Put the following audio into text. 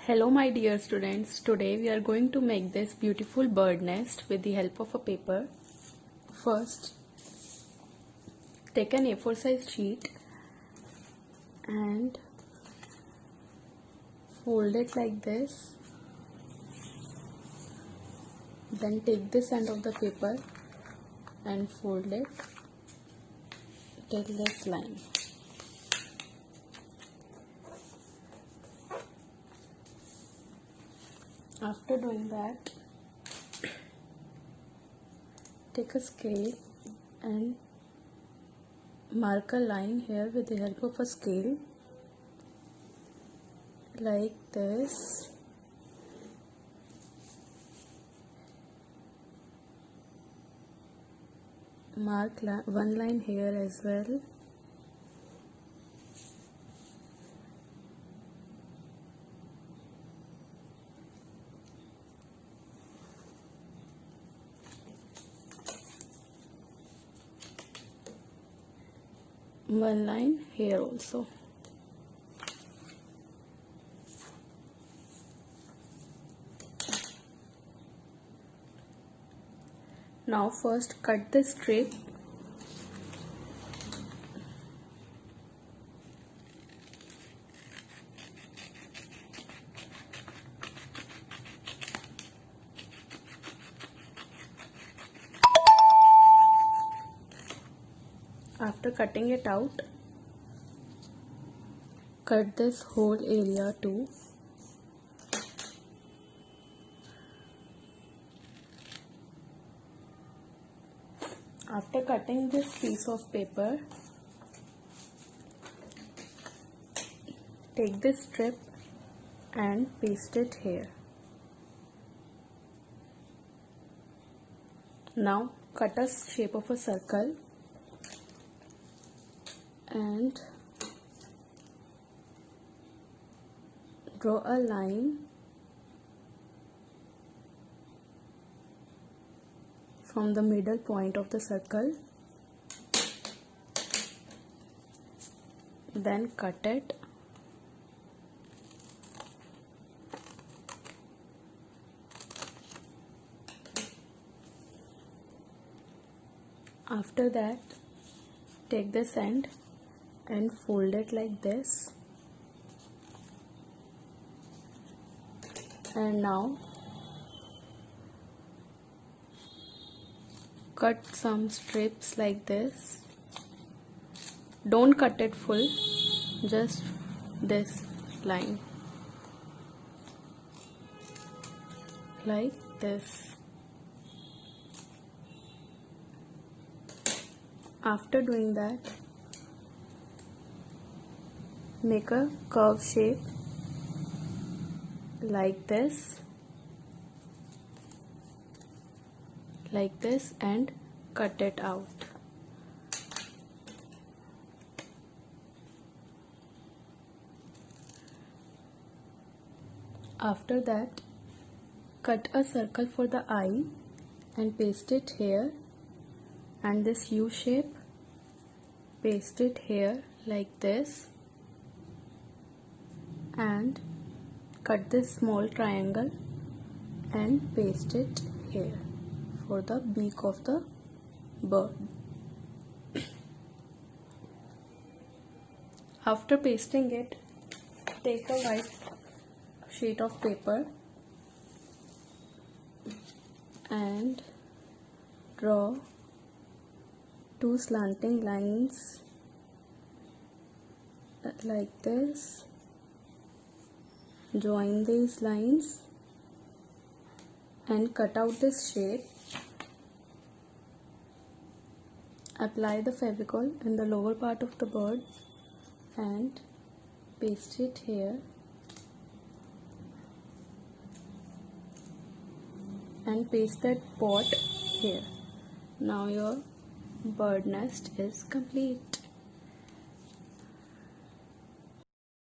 Hello my dear students, today we are going to make this beautiful bird nest with the help of a paper. First, take an A4 size sheet and fold it like this. Then take this end of the paper and fold it till this line. After doing that, take a scale and mark a line here with the help of a scale like this. Mark one line here as well. One line here also. Now first cut the strip . After cutting it out, cut this whole area too. After cutting this piece of paper, take this strip and paste it here. Now cut a shape of a circle and draw a line from the middle point of the circle, then cut it. After that, take this end and fold it like this. And now cut some strips like this. Don't cut it full, just this line like this. After doing that, make a curve shape like this and cut it out. After that, cut a circle for the eye and paste it here, and this U shape, paste it here like this, and cut this small triangle and paste it here for the beak of the bird. After pasting it, take a white sheet of paper and draw two slanting lines like this. Join these lines and cut out this shape. Apply the Fevicol in the lower part of the bird and paste it here and paste that pot here. Now your bird nest is complete.